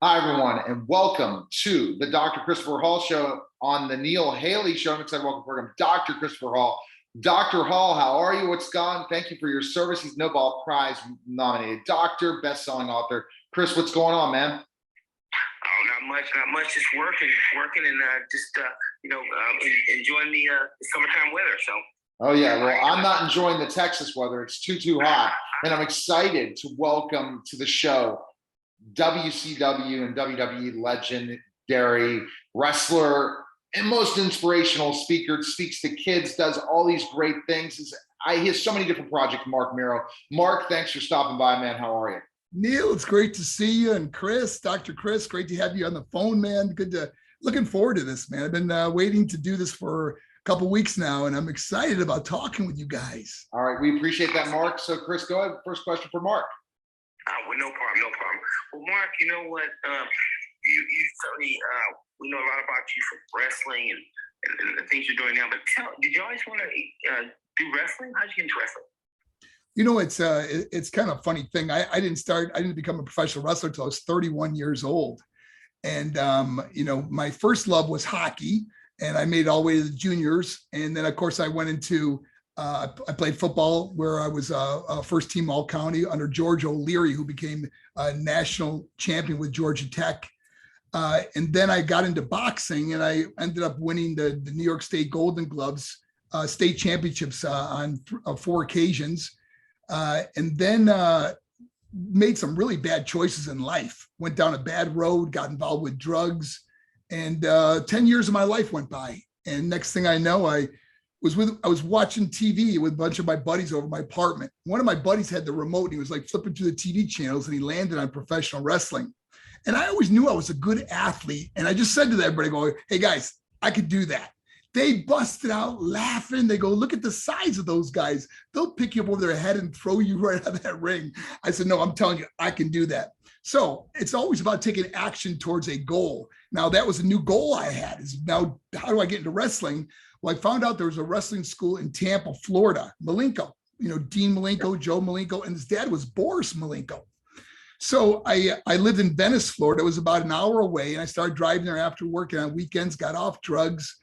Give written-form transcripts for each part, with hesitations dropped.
Hi, everyone, and welcome to the Dr. Christopher Hall Show on the Neil Haley Show. I'm excited to welcome to the program Dr. Christopher Hall. Dr. Hall, how are you? What's gone? Thank you for your service. He's Nobel Prize nominated doctor, best-selling author. Chris, what's going on, man? Oh, not much. Just working, and enjoying the summertime weather. So. Oh yeah, well, I'm not enjoying the Texas weather. It's too hot, and I'm excited to welcome to the show WCW and WWE legendary wrestler and most inspirational speaker, speaks to kids, does all these great things. He has so many different projects, Marc Mero. Marc, thanks for stopping by, man. How are you? Neil, it's great to see you. And Chris, Dr. Chris, great to have you on the phone, man. Looking forward to this, man. I've been waiting to do this for a couple weeks now, and I'm excited about talking with you guys. All right, we appreciate that, Marc. So Chris, go ahead. First question for Marc. Well, no problem. Well, Marc, you know what? You certainly, we know a lot about you from wrestling and the things you're doing now. But did you always want to do wrestling? How'd you get into wrestling? You know, it's kind of a funny thing. I didn't become a professional wrestler until I was 31 years old. And, my first love was hockey, and I made it all the way to the juniors. And then, of course, I went into I played football where I was a first team all county under George O'Leary, who became a national champion with Georgia Tech. And then I got into boxing, and I ended up winning the New York State Golden Gloves state championships on 4 occasions. And then made some really bad choices in life, went down a bad road, got involved with drugs, and 10 years of my life went by. And next thing I know, I was watching TV with a bunch of my buddies over my apartment. One of my buddies had the remote, and he was like flipping through the TV channels, and he landed on professional wrestling. And I always knew I was a good athlete. And I just said to everybody, go, hey guys, I could do that. They busted out laughing. They go, look at the size of those guys. They'll pick you up over their head and throw you right out of that ring. I said, no, I'm telling you, I can do that. So it's always about taking action towards a goal. Now, that was a new goal I had, is now, how do I get into wrestling? Well, I found out there was a wrestling school in Tampa, Florida, Malenko, Dean Malenko, Joe Malenko, and his dad was Boris Malenko. So I lived in Venice, Florida. It was about an hour away, and I started driving there after work, and on weekends, got off drugs.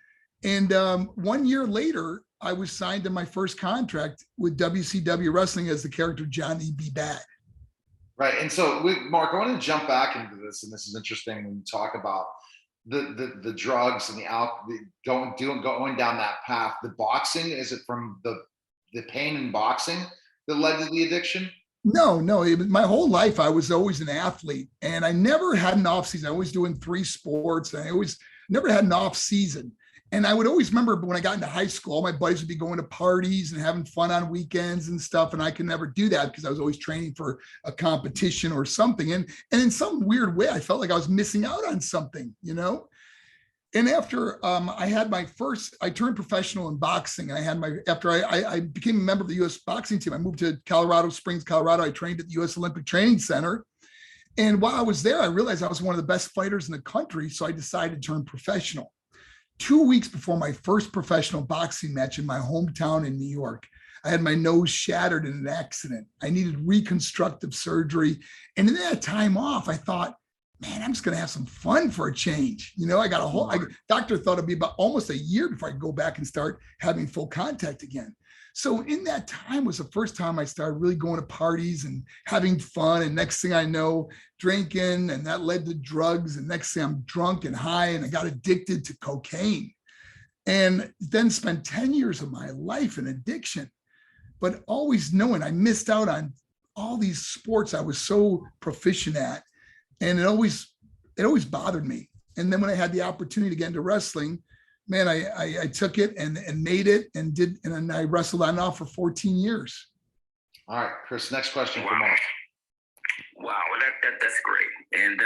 And 1 year later, I was signed to my first contract with WCW Wrestling as the character Johnny B. Bad. Right. And so, Marc, I want to jump back into this, and this is interesting when you talk about the drugs and going down that path. The boxing, is it from the pain in boxing that led to the addiction? No, my whole life I was always an athlete, and I never had an off season. I was doing 3 sports, and I always never had an off season. And I would always remember when I got into high school, all my buddies would be going to parties and having fun on weekends and stuff. And I could never do that because I was always training for a competition or something. And in some weird way, I felt like I was missing out on something, And after I turned professional in boxing. After I became a member of the U.S. boxing team, I moved to Colorado Springs, Colorado. I trained at the U.S. Olympic Training Center. And while I was there, I realized I was one of the best fighters in the country. So I decided to turn professional. 2 weeks before my first professional boxing match in my hometown in New York, I had my nose shattered in an accident. I needed reconstructive surgery. And in that time off, I thought, man, I'm just going to have some fun for a change. Doctor thought it'd be about almost a year before I could go back and start having full contact again. So in that time was the first time I started really going to parties and having fun. And next thing I know, drinking, and that led to drugs. And next thing I'm drunk and high, and I got addicted to cocaine, and then spent 10 years of my life in addiction, but always knowing I missed out on all these sports I was so proficient at. And it always bothered me. And then when I had the opportunity to get into wrestling, man, I took it and made it and I wrestled on and off for 14 years. All right, Chris, next question for Marc. Wow, well, that's great. And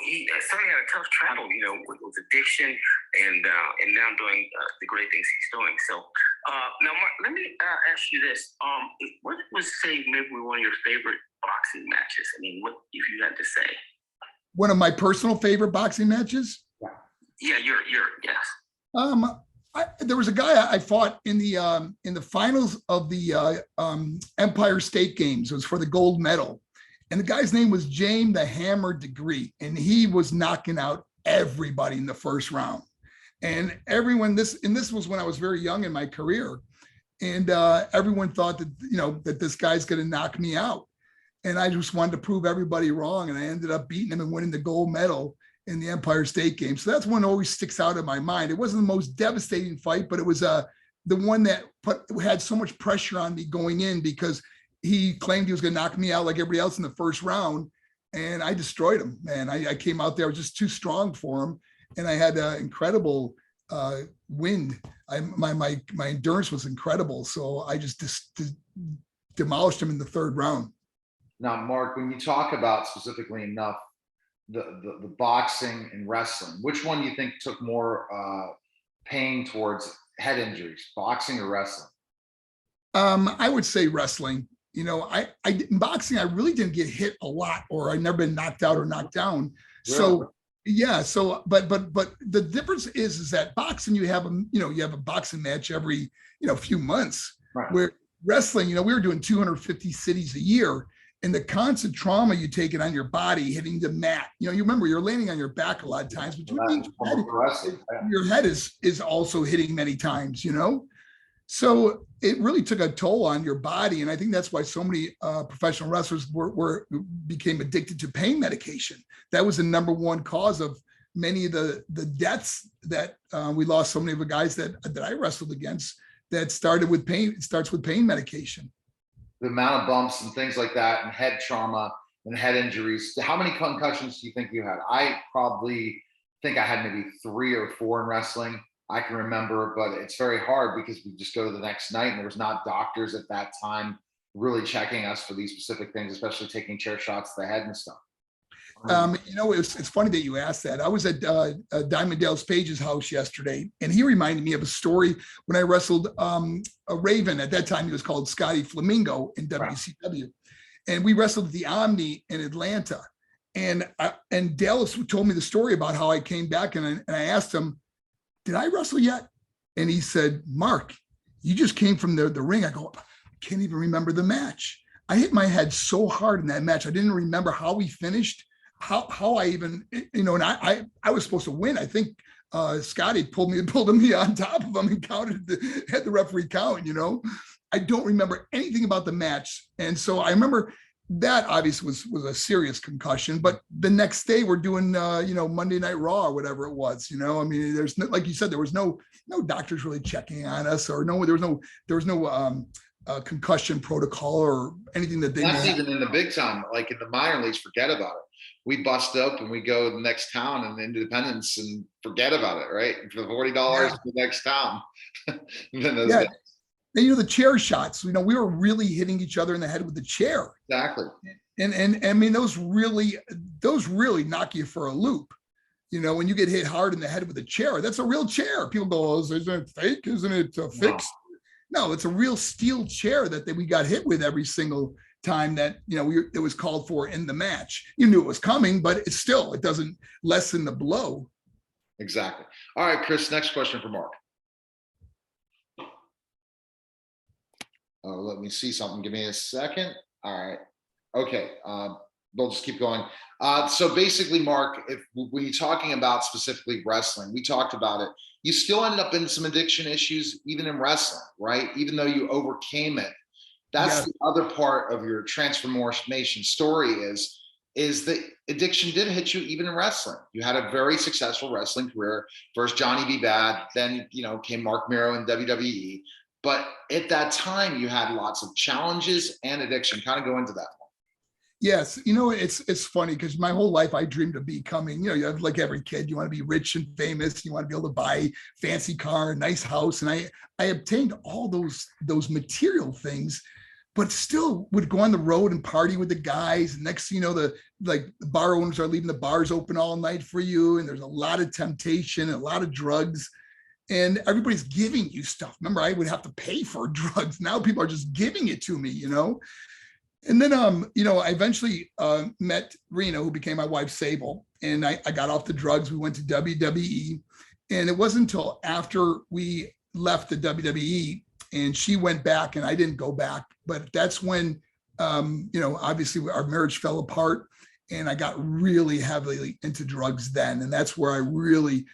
he certainly had a tough travel, with addiction and now doing the great things he's doing. So now, Marc, let me ask you this: what was, say, maybe one of your favorite boxing matches? I mean, what if you had to say? One of my personal favorite boxing matches? Yeah, yes. There was a guy I fought in the finals of the Empire State Games. It was for the gold medal. And the guy's name was James the Hammer Degree. And he was knocking out everybody in the first round. And everyone, this was when I was very young in my career. And everyone thought that, that this guy's going to knock me out. And I just wanted to prove everybody wrong. And I ended up beating him and winning the gold medal in the Empire State Game. So that's one that always sticks out in my mind. It wasn't the most devastating fight, but it was the one that had so much pressure on me going in, because he claimed he was going to knock me out like everybody else in the first round. And I destroyed him, man. I came out there, I was just too strong for him. And I had incredible wind. My endurance was incredible. So I just demolished him in the third round. Now, Mark, when you talk about specifically enough the boxing and wrestling, which one do you think took more pain towards head injuries, boxing or wrestling? I would say wrestling. I in boxing, I really didn't get hit a lot, or I never been knocked out or knocked down. Really? So yeah. So, but the difference is that boxing, you have a boxing match every, few months, right? Where wrestling, we were doing 250 cities a year, and the constant trauma you take it on your body, hitting the mat, you remember you're landing on your back a lot of times, but your head is also hitting many times, So it really took a toll on your body. And I think that's why so many professional wrestlers became addicted to pain medication. That was the number one cause of many of the deaths that we lost. So many of the guys that I wrestled against that started with pain. It starts with pain medication. The amount of bumps and things like that, and head trauma and head injuries. How many concussions do you think you had? I probably think I had maybe 3 or 4 in wrestling. I can remember, but it's very hard because we just go to the next night, and there was not doctors at that time really checking us for these specific things, especially taking chair shots to the head and stuff. It's funny that you asked that. I was at Diamond Dallas Page's house yesterday, and he reminded me of a story when I wrestled a Raven. At that time, he was called Scotty Flamingo in WCW. Right. And we wrestled at the Omni in Atlanta. And Dallas told me the story about how I came back, and I asked him, did I wrestle yet? And he said, Mark, you just came from the ring. I go, I can't even remember the match. I hit my head so hard in that match. I didn't remember how we finished, how I even, and I was supposed to win. I think Scotty pulled me on top of him and had the referee count, I don't remember anything about the match. And so I remember that obviously was a serious concussion, but the next day we're doing, Monday Night Raw or whatever it was, there's no, like you said, there was no doctors really checking on us, or there was no concussion protocol or anything that they. That's even in the big time, like in the minor leagues, forget about it. We bust up and we go to the next town and Independence and forget about it, right? For $40 to the next town. Yeah. And the chair shots, we were really hitting each other in the head with the chair. Exactly. And I mean, those really knock you for a loop. When you get hit hard in the head with a chair, that's a real chair. People go, oh, isn't it fake? Isn't it fixed? No, it's a real steel chair that we got hit with every single time that, it was called for in the match. You knew it was coming, but it doesn't lessen the blow. Exactly. All right, Chris, next question for Mark. Let me see something. Give me a second. All right. Okay. We'll just keep going. So basically, Mark, when you're talking about specifically wrestling, we talked about it. You still ended up in some addiction issues, even in wrestling, right? Even though you overcame it. That's the other part of your transformation story is that addiction did hit you even in wrestling. You had a very successful wrestling career. First Johnny B. Bad, then, came Marc Mero in WWE. But at that time, you had lots of challenges and addiction. Kind of go into that one. Yes. It's funny because my whole life I dreamed of becoming, you have, like every kid, you want to be rich and famous. You want to be able to buy fancy car, a nice house. And I obtained all those material things, but still would go on the road and party with the guys. And next thing you know, the bar owners are leaving the bars open all night for you. And there's a lot of temptation, a lot of drugs. And everybody's giving you stuff. Remember, I would have to pay for drugs. Now people are just giving it to me, And then, I eventually met Rena, who became my wife, Sable. And I got off the drugs. We went to WWE. And it wasn't until after we left the WWE and she went back and I didn't go back. But that's when obviously our marriage fell apart, and I got really heavily into drugs then. And that's where I really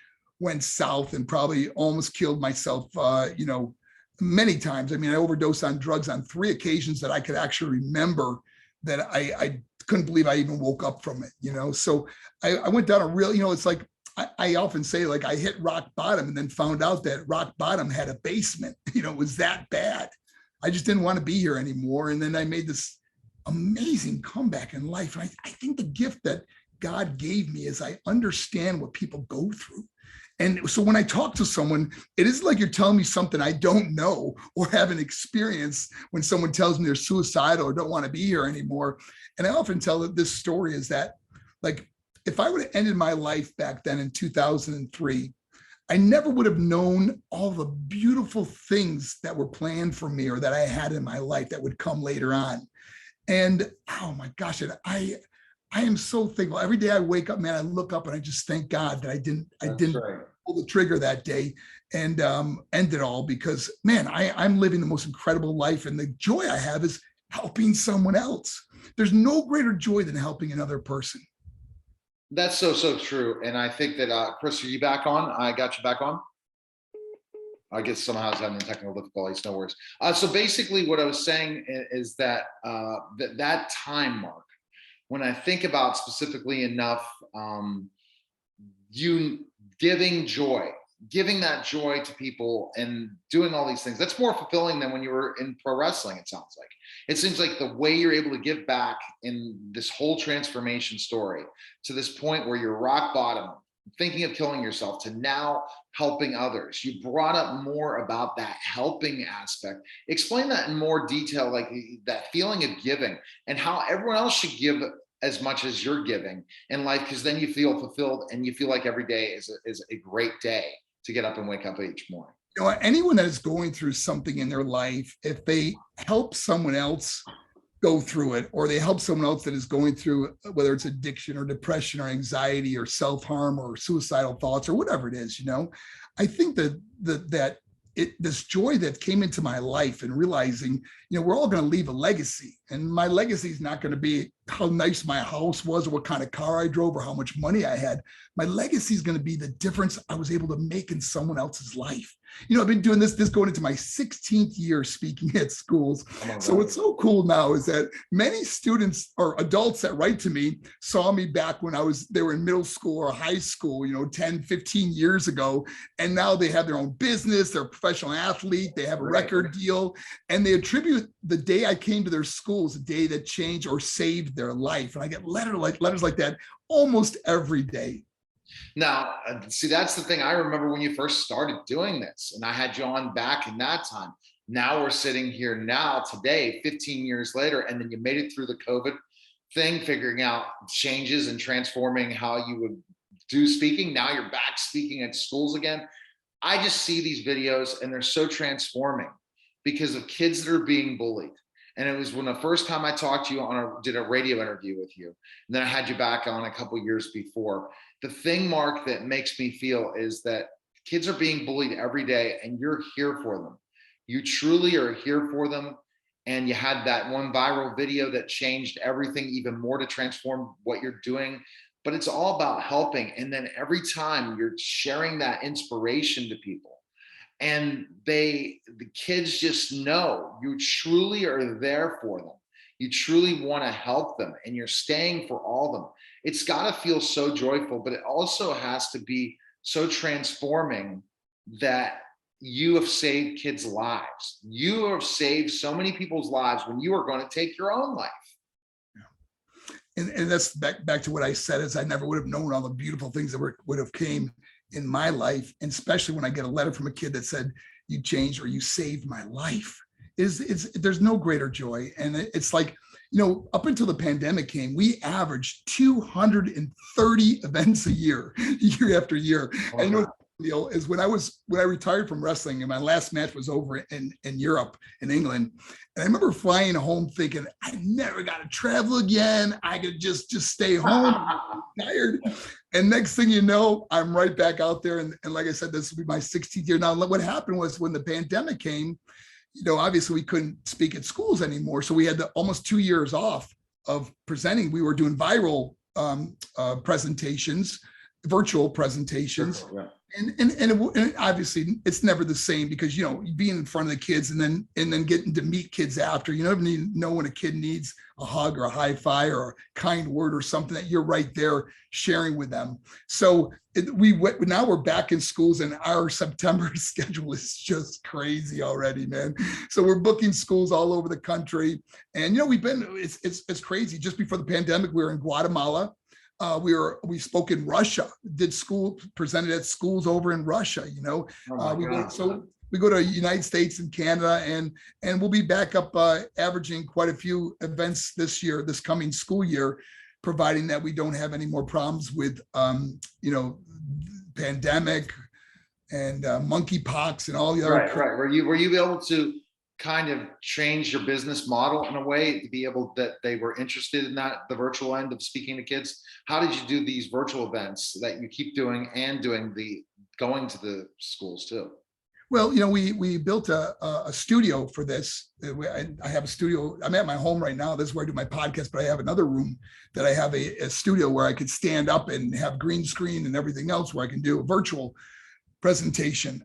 went south and probably almost killed myself, many times. I mean, I overdosed on drugs on 3 occasions that I could actually remember, that I couldn't believe I even woke up from it, So I went down a real, it's like, I often say, like, I hit rock bottom and then found out that rock bottom had a basement. It was that bad. I just didn't want to be here anymore. And then I made this amazing comeback in life. And I think the gift that God gave me is I understand what people go through. And so when I talk to someone, it isn't like you're telling me something I don't know or haven't experienced when someone tells me they're suicidal or don't want to be here anymore. And I often tell that this story is that, like, if I would have ended my life back then in 2003, I never would have known all the beautiful things that were planned for me or that I had in my life that would come later on. And oh my gosh, I am so thankful. Every day I wake up, man, I look up and I just thank God that I didn't pull the trigger that day and end it all, because, man, I'm living the most incredible life. And the joy I have is helping someone else. There's no greater joy than helping another person. That's so true. And I think that, Chris, are you back on? I got you back on. I guess somehow I was having technical difficulties, no worries. So basically what I was saying is that that time, Mark, when I think about specifically enough, you giving that joy to people and doing all these things, that's more fulfilling than when you were in pro wrestling, it sounds like. It seems like the way you're able to give back in this whole transformation story to this point where you're rock bottom, thinking of killing yourself, to now helping others. You brought up more about that helping aspect. Explain that in more detail, like that feeling of giving and how everyone else should give as much as you're giving in life, because then you feel fulfilled and you feel like every day is a great day to get up and wake up each morning. Anyone that is going through something in their life, if they help someone else go through it, or they help someone else that is going through, whether it's addiction or depression or anxiety or self-harm or suicidal thoughts or whatever it is, I think that this joy that came into my life and realizing, we're all going to leave a legacy, and my legacy is not going to be how nice my house was or what kind of car I drove or how much money I had. My legacy is going to be the difference I was able to make in someone else's life. I've been doing this going into my 16th year speaking at schools. So what's so cool now is that many students or adults that write to me saw me back when they were in middle school or high school, 10, 15 years ago. And now they have their own business, they're a professional athlete, they have a record deal, and they attribute the day I came to their schools, the day that changed or saved their life. And I get letters like that almost every day. Now, see, that's the thing. I remember when you first started doing this, and I had you on back in that time. Now we're sitting here now today, 15 years later, and then you made it through the COVID thing, figuring out changes and transforming how you would do speaking. Now you're back speaking at schools again. I just see these videos and they're so transforming because of kids that are being bullied. And it was when the first time I talked to you did a radio interview with you, and then I had you back on a couple years before. The thing, Mark, that makes me feel is that kids are being bullied every day, and you're here for them. You truly are here for them. And you had that one viral video that changed everything even more to transform what you're doing. But it's all about helping. And then every time you're sharing that inspiration to people, and the kids just know you truly are there for them. You truly want to help them, and you're staying for all of them. It's got to feel so joyful, but it also has to be so transforming that you have saved kids' lives. You have saved so many people's lives when you are going to take your own life. And that's back to what I said, is I never would have known all the beautiful things that would have came in my life. And especially when I get a letter from a kid that said, you changed or you saved my life, there's no greater joy. And it's like, up until the pandemic came, we averaged 230 events a year after year. Oh, and deal is when I retired from wrestling and my last match was over in Europe, in England. And I remember flying home thinking, I never got to travel again. I could just stay home. I'm tired. And next thing you know, I'm right back out there. And like I said, this will be my 16th year. Now, what happened was when the pandemic came, obviously we couldn't speak at schools anymore. So we had almost 2 years off of presenting. We were doing viral presentations, virtual presentations. Yeah. And obviously it's never the same because, being in front of the kids and then getting to meet kids after, you never know when a kid needs a hug or a high five or a kind word or something that you're right there sharing with them. So now we're back in schools and our September schedule is just crazy already, man. So we're booking schools all over the country. And, it's crazy. Just before the pandemic, we were in Guatemala. We spoke in Russia, presented at schools over in Russia, we go to United States and Canada, and we'll be back up averaging quite a few events this coming school year, providing that we don't have any more problems with, pandemic and monkeypox and all the other. Right. Were you able to kind of change your business model in a way to be able that they were interested in the virtual end of speaking to kids? How did you do these virtual events that you keep doing and going to the schools too? Well, we built a studio for this. I have a studio. I'm at my home right now. This is where I do my podcast, but I have another room that I have a studio where I could stand up and have green screen and everything else where I can do a virtual presentation.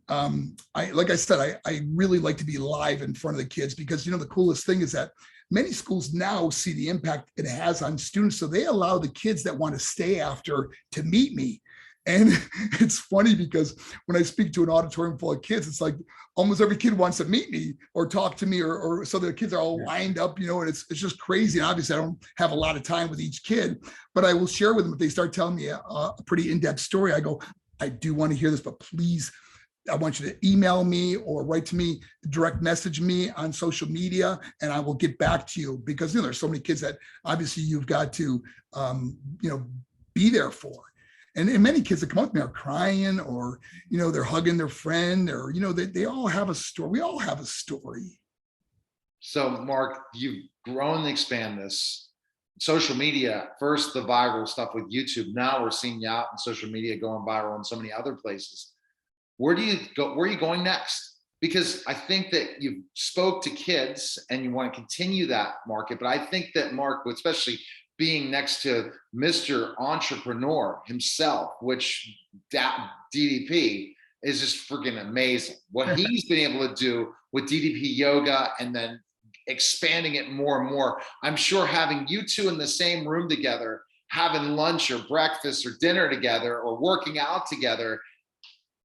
Like I said, I really like to be live in front of the kids because, the coolest thing is that many schools now see the impact it has on students. So they allow the kids that want to stay after to meet me. And it's funny because when I speak to an auditorium full of kids, it's like almost every kid wants to meet me or talk to me, or so the kids are all lined up, and it's just crazy. And obviously I don't have a lot of time with each kid, but I will share with them if they start telling me a pretty in-depth story. I go, I do want to hear this, but please, I want you to email me or write to me, direct message me on social media, and I will get back to you because, there's so many kids that obviously you've got to, be there for. And many kids that come up to me are crying or, they're hugging their friend or, they all have a story. We all have a story. So Mark, you've grown and expand this. Social media, first the viral stuff with YouTube. Now we're seeing you out in social media going viral in so many other places. Where do you go? Where are you going next? Because I think that you spoke to kids and you want to continue that market. But I think that Mark, especially being next to Mr. Entrepreneur himself, which DDP is just freaking amazing. What he's been able to do with DDP Yoga and then expanding it more and more. I'm sure having you two in the same room together, having lunch or breakfast or dinner together or working out together,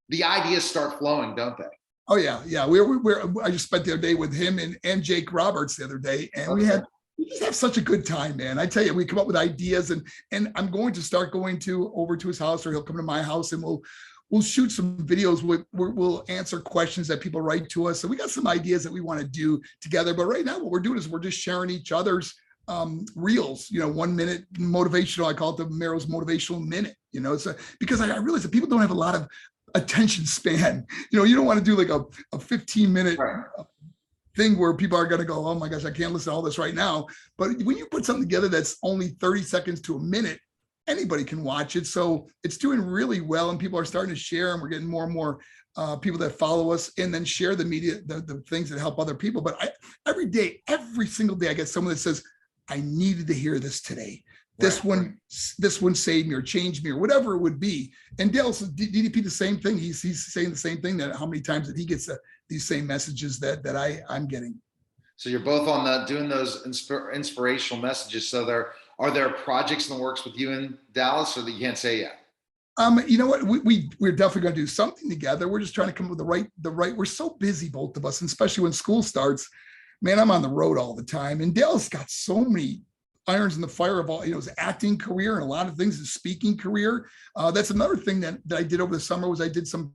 the ideas start flowing, don't they? Oh yeah. I just spent the other day with him and Jake Roberts the other day, and we just have such a good time, man. I tell you, we come up with ideas, and I'm going to start going over to his house, or he'll come to my house, and we'll shoot some videos. We'll answer questions that people write to us. So we got some ideas that we want to do together. But right now, what we're doing is we're just sharing each other's reels. 1 minute motivational. I call it the Mero's motivational minute. Because I realize that people don't have a lot of attention span. You don't want to do like a 15-minute thing where people are going to go, oh my gosh, I can't listen to all this right now. But when you put something together that's only 30 seconds to a minute, anybody can watch it. So it's doing really well, and people are starting to share, and we're getting more and more people that follow us and then share the media, the things that help other people. But every single day, I get someone that says, I needed to hear this today. This one saved me or changed me or whatever it would be. And Dale's DDP, the same thing. He's saying the same thing, that how many times that he gets these same messages that I'm getting. So you're both on doing those inspirational messages. So are there projects in the works with you in Dallas, or that you can't say yet? You know what? We're definitely going to do something together. We're just trying to come up with the right. We're so busy, both of us, and especially when school starts. Man, I'm on the road all the time, and Dale's got so many irons in the fire of all, his acting career and a lot of things, his speaking career. That's another thing that I did over the summer was I did some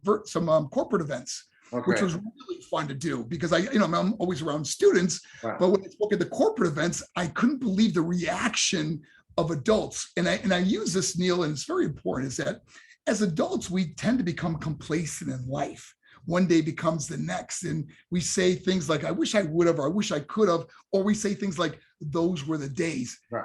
corporate events, which was really fun to do because I'm always around students, but when I spoke at the corporate events, I couldn't believe the reaction of adults. And I use this, Neil, and it's very important, is that as adults, we tend to become complacent in life. One day becomes the next. And we say things like, I wish I would have, or I wish I could have, or we say things like, those were the days. Right.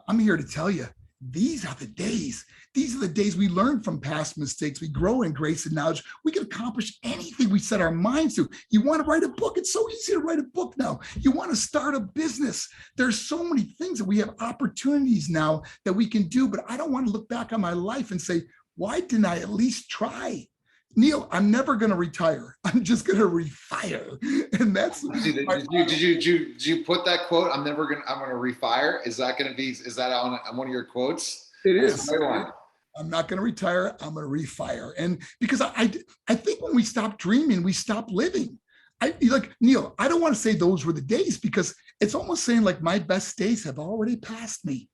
I'm here to tell you, these are the days. These are the days we learn from past mistakes. We grow in grace and knowledge. We can accomplish anything we set our minds to. You want to write a book? It's so easy to write a book now. You want to start a business? There's so many things that we have opportunities now that we can do, but I don't want to look back on my life and say, why didn't I at least try? Neil, I'm never going to retire. I'm just going to refire. And that's did you put that quote? I'm going to refire. Is that on one of your quotes? It is. I'm not going to retire. I'm going to refire. And because I think when we stop dreaming, we stop living. Like Neil, I don't want to say those were the days, because it's almost saying like my best days have already passed me.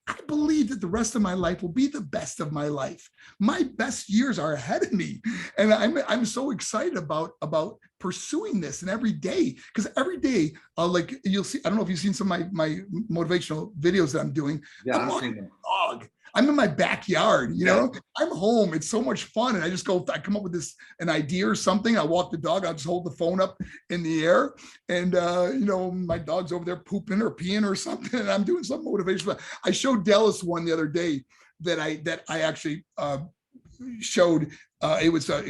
I believe that the rest of my life will be the best of my life. My best years are ahead of me. And I'm so excited about pursuing this. And every day, because every day, like you'll see, I don't know if you've seen some of my motivational videos that I'm doing. Yeah, I'm walking the dog. I'm in my backyard, you know, I'm home. It's so much fun. And I come up with an idea or something. I walk the dog. I'll just hold the phone up in the air. And, my dog's over there pooping or peeing or something. And I'm doing some motivational. I showed Dallas one the other day that I actually showed. It was a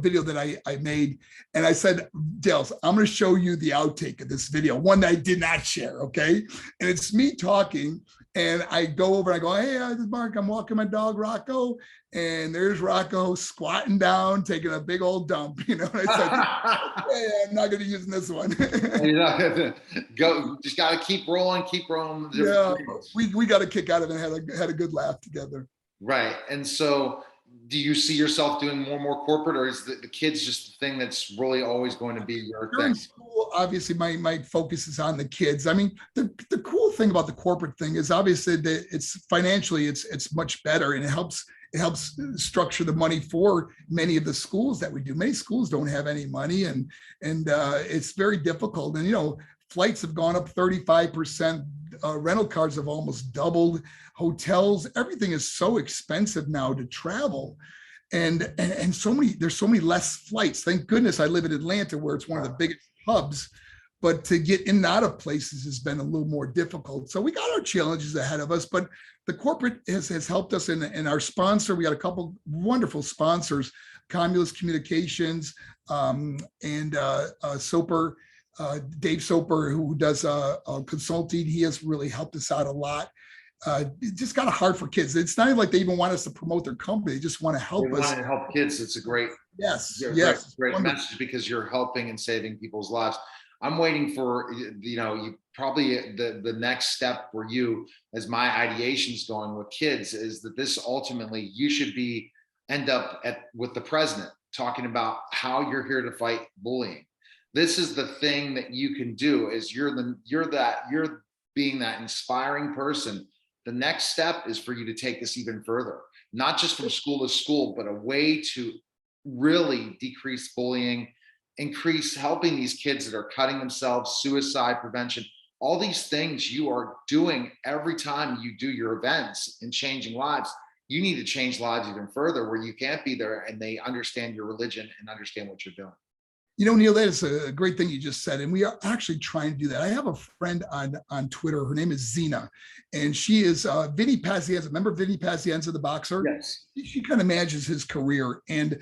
video that I made. And I said, Dallas, I'm going to show you the outtake of this video, one that I did not share. Okay. And it's me talking. And I go over and I go, hey, this is Mark. I'm walking my dog, Rocco. And there's Rocco squatting down, taking a big old dump. And I said, okay, I'm not going to be using this one. Go, just got to keep rolling. Yeah, we got a kick out of it and had a good laugh together. Right. And so do you see yourself doing more and more corporate, or is the kids just the thing that's really always going to be your thing? School, obviously, my focus is on the kids. I mean, the cool thing about the corporate thing is obviously that it's financially, it's much better, and it helps structure the money for many of the schools that we do. Many schools don't have any money, and it's very difficult. And, flights have gone up 35%. Rental cars have almost doubled. Hotels, everything is so expensive now to travel. And there's so many less flights. Thank goodness I live in Atlanta, where it's one of the biggest hubs, but to get in and out of places has been a little more difficult. So we got our challenges ahead of us, but the corporate has helped us, and our sponsor, we got a couple wonderful sponsors, Comulus Communications, and Soper, Dave Soper, who does consulting. He has really helped us out a lot. It just got hard for kids. It's not even like they even want us to promote their company. They just want to help us. Want to help kids. It's a great, great message, because you're helping and saving people's lives. I'm waiting for, you probably the next step for you, as my ideation is going with kids, is that this ultimately you should end up with the president talking about how you're here to fight bullying. This is the thing that you can do, is you're being that inspiring person. The next step is for you to take this even further, not just from school to school, but a way to really decrease bullying, increase helping these kids that are cutting themselves, suicide prevention, all these things you are doing every time you do your events and changing lives. You need to change lives even further, where you can't be there and they understand your religion and understand what you're doing. Neil, that is a great thing you just said. And we are actually trying to do that. I have a friend on Twitter. Her name is Zena. And she is Vinny Pazienza. Remember Vinny Pazienza, the boxer? Yes. She kind of manages his career. And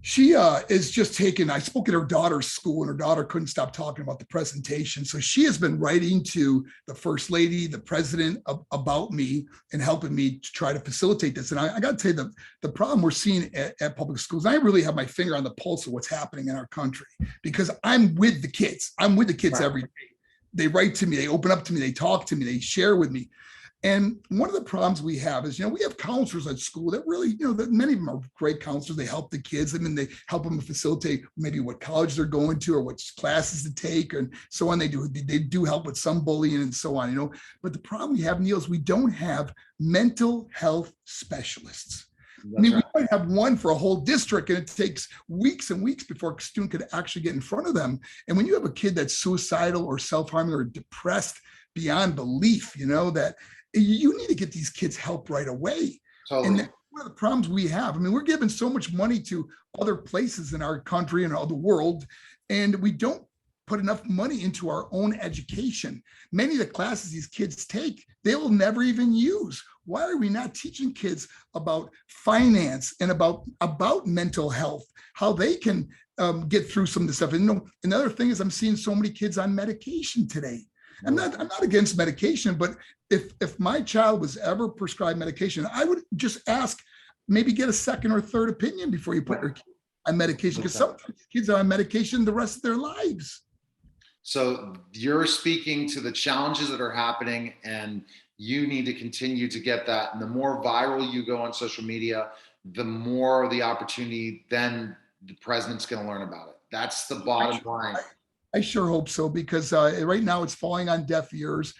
she is just I spoke at her daughter's school, and her daughter couldn't stop talking about the presentation. So she has been writing to the First Lady, the President, about me and helping me to try to facilitate this. And I got to tell you, the problem we're seeing at public schools, and I really have my finger on the pulse of what's happening in our country, because I'm with the kids. I'm with the kids every day. They write to me, they open up to me, they talk to me, they share with me. And one of the problems we have is, we have counselors at school that really, that many of them are great counselors. They help the kids, and then they help them facilitate maybe what college they're going to or what classes to take and so on. They do help with some bullying and so on, But the problem we have, Neil, is we don't have mental health specialists. We might have one for a whole district, and it takes weeks and weeks before a student could actually get in front of them. And when you have a kid that's suicidal or self-harming or depressed beyond belief, that you need to get these kids help right away. Totally. And that's one of the problems we have. I mean, we're giving so much money to other places in our country and all the world, and we don't put enough money into our own education. Many of the classes these kids take, they will never even use. Why are we not teaching kids about finance and about mental health, how they can get through some of the stuff? And another thing is I'm seeing so many kids on medication today. I'm not against medication, but if my child was ever prescribed medication, I would just ask, maybe get a second or third opinion before you put your kid on medication, because sometimes kids are on medication the rest of their lives. So you're speaking to the challenges that are happening, and you need to continue to get that. And the more viral you go on social media, the more the opportunity then the president's going to learn about it. That's the bottom line. I sure hope so, because right now it's falling on deaf ears,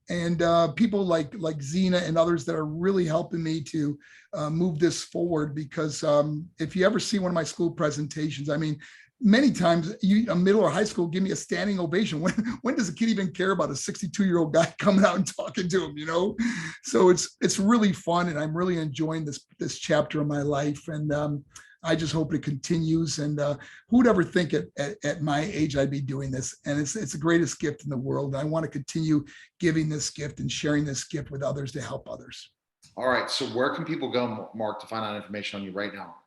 and people like Zena and others that are really helping me to move this forward. Because if you ever see one of my school presentations, I mean, many times a middle or high school give me a standing ovation. When does a kid even care about a 62-year-old guy coming out and talking to him, you know? So it's really fun, and I'm really enjoying this chapter of my life. And I just hope it continues. And who would ever think at my age I'd be doing this? And it's the greatest gift in the world. I want to continue giving this gift and sharing this gift with others to help others. All right. So where can people go, Mark, to find out information on you right now?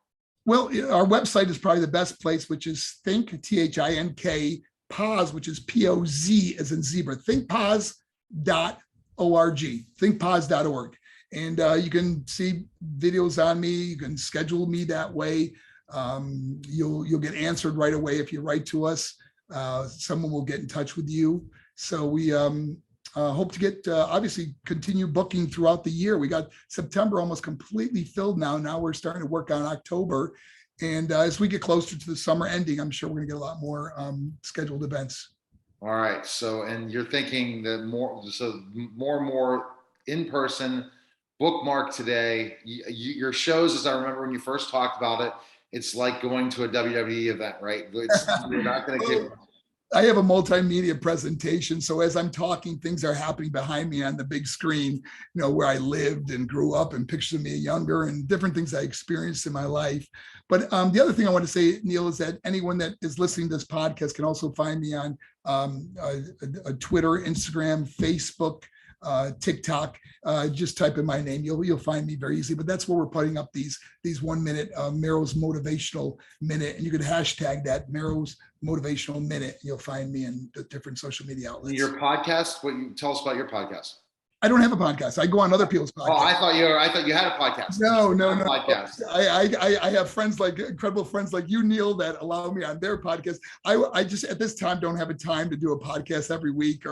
Well, our website is probably the best place, which is Think, THINK, Pause, which is POZ as in zebra, thinkpause.org, thinkpause.org. And you can see videos on me. You can schedule me that way. You'll get answered right away if you write to us. Someone will get in touch with you. So we hope to get obviously continue booking throughout the year. We got September almost completely filled now. Now we're starting to work on October. And as we get closer to the summer ending, I'm sure we're gonna get a lot more scheduled events. All right. So, and you're thinking that more and more in person. Bookmark today. Your shows, as I remember when you first talked about it, it's like going to a WWE event, right? You're not going to get. I have a multimedia presentation, so as I'm talking, things are happening behind me on the big screen. You know, where I lived and grew up, and pictures of me younger, and different things I experienced in my life. But the other thing I want to say, Neil, is that anyone that is listening to this podcast can also find me on Twitter, Instagram, Facebook, TikTok. Just type in my name, you'll find me very easily. But that's where we're putting up these 1 minute Mero's motivational minute, and you can hashtag that Mero's motivational minute. You'll find me in the different social media outlets. Your podcast? Tell us about your podcast? I don't have a podcast. I go on other people's podcasts. Oh, I thought you had a podcast. No. Podcast. I have incredible friends like you, Neil, that allow me on their podcast. I just at this time don't have a time to do a podcast every week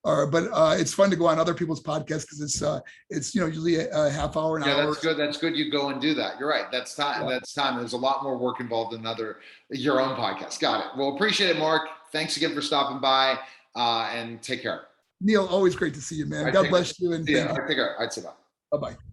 but it's fun to go on other people's podcasts, because it's usually a half hour, an hour. Yeah, that's good. That's good. You go and do that. You're right. That's time. Yeah. That's time. There's a lot more work involved than your own podcast. Got it. Well, appreciate it, Mark. Thanks again for stopping by, and take care. Neil, always great to see you, man. God bless you. And yeah, take care. I'd say bye. Bye-bye.